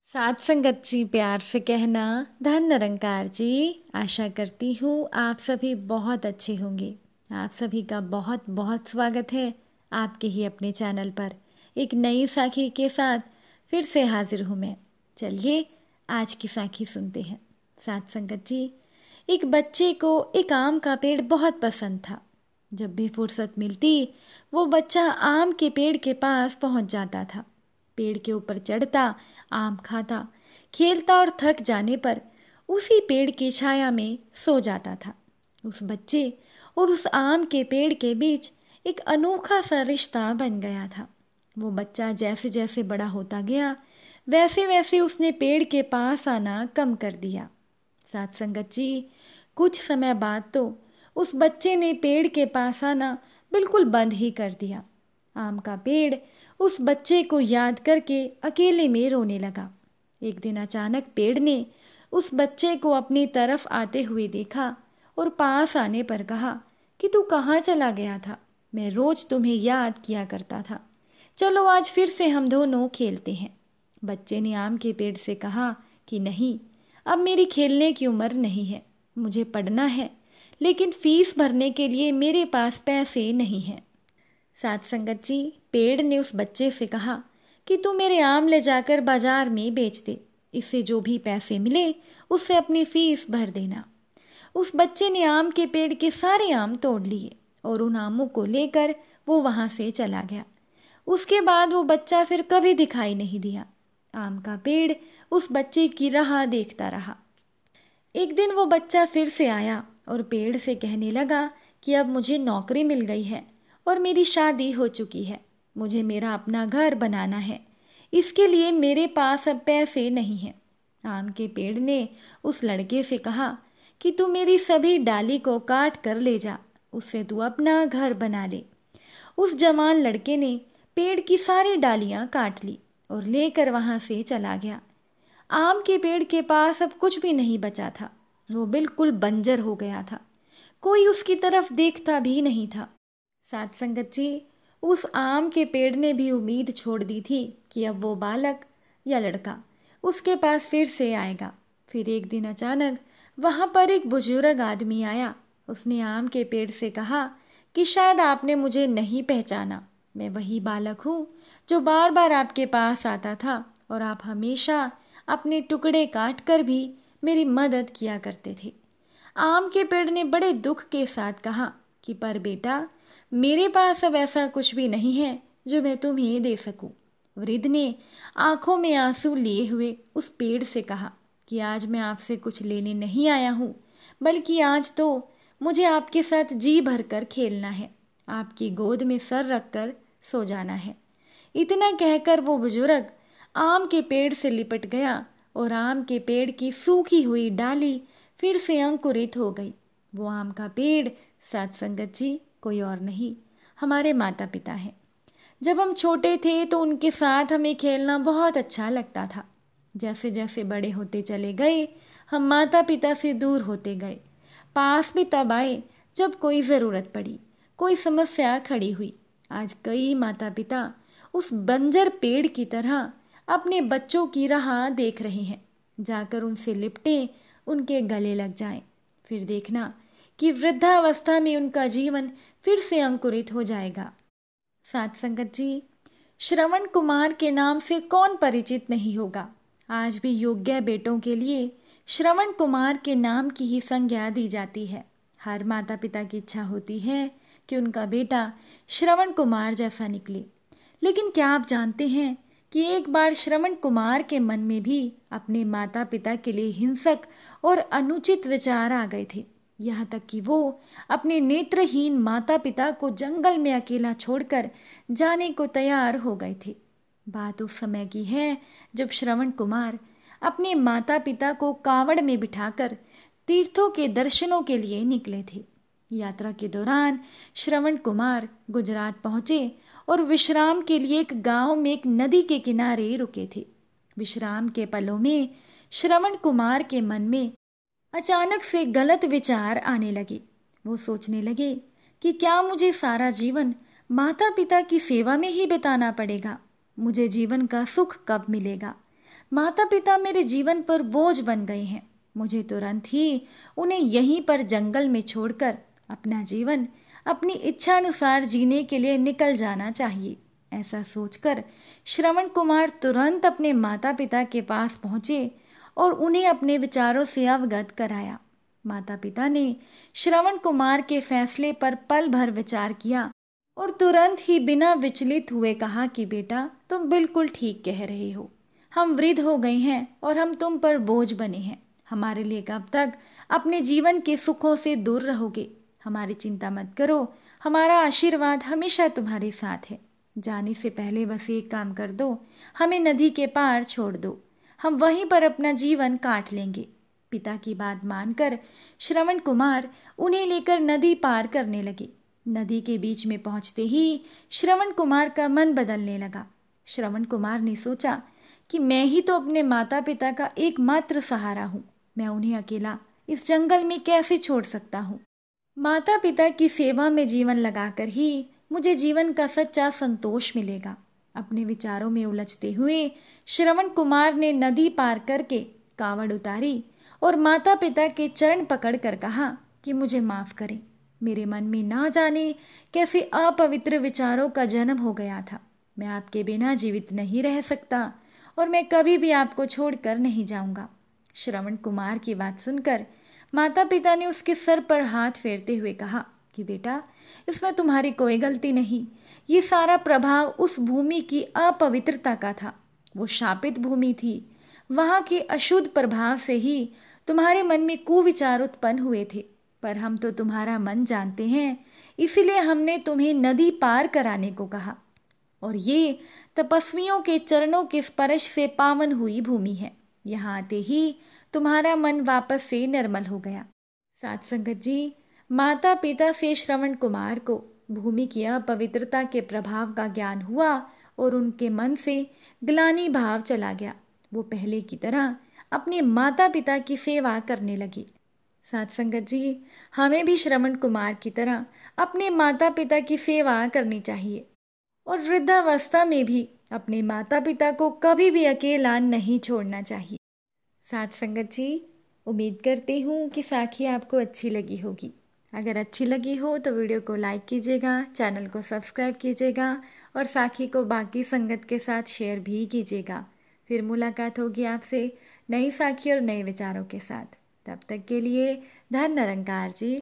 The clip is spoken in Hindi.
साथ संगत जी, प्यार से कहना धन निरंकार जी। आशा करती हूँ आप सभी बहुत अच्छे होंगे। आप सभी का बहुत बहुत स्वागत है आपके ही अपने चैनल पर। एक नई साखी के साथ फिर से हाजिर हूँ मैं। चलिए आज की साखी सुनते हैं। साथ संगत जी, एक बच्चे को एक आम का पेड़ बहुत पसंद था। जब भी फुर्सत मिलती वो बच्चा आम के पेड़ के पास पहुंच जाता था। पेड़ के ऊपर चढ़ता, आम खाता, खेलता और थक जाने पर उसी पेड़ की छाया में सो जाता था। उस बच्चे और उस आम के पेड़ के बीच एक अनोखा सा रिश्ता बन गया था। वो बच्चा जैसे जैसे बड़ा होता गया वैसे वैसे उसने पेड़ के पास आना कम कर दिया। साथ संगत जी, कुछ समय बाद तो उस बच्चे ने पेड़ के पास आना बिल्कुल बंद ही कर दिया। आम का पेड़ उस बच्चे को याद करके अकेले में रोने लगा। एक दिन अचानक पेड़ ने उस बच्चे को अपनी तरफ आते हुए देखा और पास आने पर कहा कि तू कहाँ चला गया था? मैं रोज तुम्हें याद किया करता था। चलो आज फिर से हम दोनों खेलते हैं। बच्चे ने आम के पेड़ से कहा कि नहीं, अब मेरी खेलने की उम्र नहीं है, मुझे पढ़ना है, लेकिन फीस भरने के लिए मेरे पास पैसे नहीं हैं। साथ संगत जी, पेड़ ने उस बच्चे से कहा कि तू मेरे आम ले जाकर बाजार में बेच दे, इससे जो भी पैसे मिले उससे अपनी फीस भर देना। उस बच्चे ने आम के पेड़ के सारे आम तोड़ लिए और उन आमों को लेकर वो वहां से चला गया। उसके बाद वो बच्चा फिर कभी दिखाई नहीं दिया। आम का पेड़ उस बच्चे की राह देखता रहा। एक दिन वो बच्चा फिर से आया और पेड़ से कहने लगा कि अब मुझे नौकरी मिल गई है और मेरी शादी हो चुकी है। मुझे मेरा अपना घर बनाना है, इसके लिए मेरे पास अब पैसे नहीं हैं। आम के पेड़ ने उस लड़के से कहा कि तू मेरी सभी डाली को काट कर ले जा, उससे तू अपना घर बना ले। उस जवान लड़के ने पेड़ की सारी डालियां काट ली और लेकर वहां से चला गया। आम के पेड़ के पास अब कुछ भी नहीं बचा था। वो बिल्कुल बंजर हो गया था। कोई उसकी तरफ देखता भी नहीं था। साथ संगत जी, उस आम के पेड़ ने भी उम्मीद छोड़ दी थी कि अब वो बालक या लड़का उसके पास फिर से आएगा। फिर एक दिन अचानक वहां पर एक बुजुर्ग आदमी आया। उसने आम के पेड़ से कहा कि शायद आपने मुझे नहीं पहचाना। मैं वही बालक हूँ जो बार बार आपके पास आता था और आप हमेशा अपने टुकड़े काट कर भी मेरी मदद किया करते थे। आम के पेड़ ने बड़े दुख के साथ कहा कि पर बेटा, मेरे पास अब ऐसा कुछ भी नहीं है जो मैं तुम्हें दे सकूं। वृद्ध ने आंखों में आंसू लिए हुए उस पेड़ से कहा कि आज मैं आपसे कुछ लेने नहीं आया हूं, बल्कि आज तो मुझे आपके साथ जी भरकर खेलना है, आपकी गोद में सर रखकर सो जाना है। इतना कहकर वो बुजुर्ग आम के पेड़ से लिपट गया और आम के पेड़ की सूखी हुई डाली फिर से अंकुरित हो गई। वो आम का पेड़, साथ संगत जी, कोई और नहीं, हमारे माता पिता हैं। जब हम छोटे थे तो उनके साथ हमें खेलना बहुत अच्छा लगता था। जैसे जैसे बड़े होते चले गए हम माता पिता से दूर होते गए। पास भी तब आए जब कोई ज़रूरत पड़ी, कोई समस्या खड़ी हुई। आज कई माता पिता उस बंजर पेड़ की तरह अपने बच्चों की राह देख रहे हैं। जाकर उनसे लिपटें, उनके गले लग जाएं। फिर देखना कि वृद्धावस्था में उनका जीवन फिर से अंकुरित हो जाएगा। साथ संगत जी, श्रवण कुमार के नाम से कौन परिचित नहीं होगा। आज भी योग्य बेटों के लिए श्रवण कुमार के नाम की ही संज्ञा दी जाती है। हर माता पिता की इच्छा होती है कि उनका बेटा श्रवण कुमार जैसा निकले। लेकिन क्या आप जानते हैं कि एक बार श्रवण कुमार के मन में भी अपने माता पिता के लिए हिंसक और अनुचित विचार आ गए थे। यहाँ तक कि वो अपने नेत्रहीन माता पिता को जंगल में अकेला छोड़कर जाने को तैयार हो गए थे। बात उस समय की है जब श्रवण कुमार अपने माता पिता को कांवड़ में बिठाकर तीर्थों के दर्शनों के लिए निकले थे। यात्रा के दौरान श्रवण कुमार गुजरात पहुंचे और विश्राम के लिए एक गांव में एक नदी के किनारे रुके थे। विश्राम के पलों में श्रवण कुमार के मन में अचानक से गलत विचार आने लगे। वो सोचने लगे कि क्या मुझे सारा जीवन माता पिता की सेवा में ही बिताना पड़ेगा? मुझे जीवन का सुख कब मिलेगा? माता पिता मेरे जीवन पर बोझ बन गए हैं। मुझे तुरंत ही उन्हें यहीं पर जंगल में छोड़कर अपना जीवन अपनी इच्छानुसार जीने के लिए निकल जाना चाहिए। ऐसा सोचकर श्रवण कुमार तुरंत अपने माता पिता के पास पहुंचे और उन्हें अपने विचारों से अवगत कराया। माता पिता ने श्रवण कुमार के फैसले पर पल भर विचार किया और तुरंत ही बिना विचलित हुए कहा कि बेटा, तुम बिल्कुल ठीक कह रहे हो। हम वृद्ध हो गए हैं और हम तुम पर बोझ बने हैं। हमारे लिए कब तक अपने जीवन के सुखों से दूर रहोगे? हमारी चिंता मत करो, हमारा आशीर्वाद हमेशा तुम्हारे साथ है। जाने से पहले बस एक काम कर दो, हमें नदी के पार छोड़ दो, हम वहीं पर अपना जीवन काट लेंगे। पिता की बात मानकर श्रवण कुमार उन्हें लेकर नदी पार करने लगे। नदी के बीच में पहुंचते ही श्रवण कुमार का मन बदलने लगा। श्रवण कुमार ने सोचा कि मैं ही तो अपने माता पिता का एकमात्र सहारा हूँ। मैं उन्हें अकेला इस जंगल में कैसे छोड़ सकता हूँ? माता पिता की सेवा में जीवन लगाकर ही मुझे जीवन का सच्चा संतोष मिलेगा। अपने विचारों में उलझते हुए श्रवण कुमार ने नदी पार करके कावड़ उतारी और माता पिता के चरण पकड़कर कहा कि मुझे माफ करें। मेरे मन में ना जाने कैसे अपवित्र विचारों का जन्म हो गया था। मैं आपके बिना जीवित नहीं रह सकता और मैं कभी भी आपको छोड़कर नहीं जाऊंगा। श्रवण कुमार की बात सुनकर माता पिता ने उसके सर पर हाथ फेरते हुए कहा कि बेटा, इसमें तुम्हारी कोई गलती नहीं। ये सारा प्रभाव उस भूमि की अपवित्रता का था। वो शापित भूमि थी। वहां के अशुद्ध प्रभाव से ही तुम्हारे मन में कुविचार उत्पन्न हुए थे। पर हम तो तुम्हारा मन जानते हैं, इसीलिए हमने तुम्हें नदी पार कराने को कहा। और ये तपस्वियों के चरणों के स्पर्श से पावन हुई भूमि है। यहाँ आते ही तुम्हारा मन वापस से निर्मल हो गया। साथ संगत जी, माता पिता से श्रवण कुमार को भूमि की अपवित्रता के प्रभाव का ज्ञान हुआ और उनके मन से ग्लानि भाव चला गया। वो पहले की तरह अपने माता पिता की सेवा करने लगे। साथ संगत जी, हमें भी श्रवण कुमार की तरह अपने माता पिता की सेवा करनी चाहिए और वृद्धावस्था में भी अपने माता पिता को कभी भी अकेला नहीं छोड़ना चाहिए। साथ संगत जी, उम्मीद करती हूँ कि साखी आपको अच्छी लगी होगी। अगर अच्छी लगी हो तो वीडियो को लाइक कीजिएगा, चैनल को सब्सक्राइब कीजिएगा और साखी को बाकी संगत के साथ शेयर भी कीजिएगा। फिर मुलाकात होगी आपसे नई साखी और नए विचारों के साथ। तब तक के लिए धन निरंकार जी।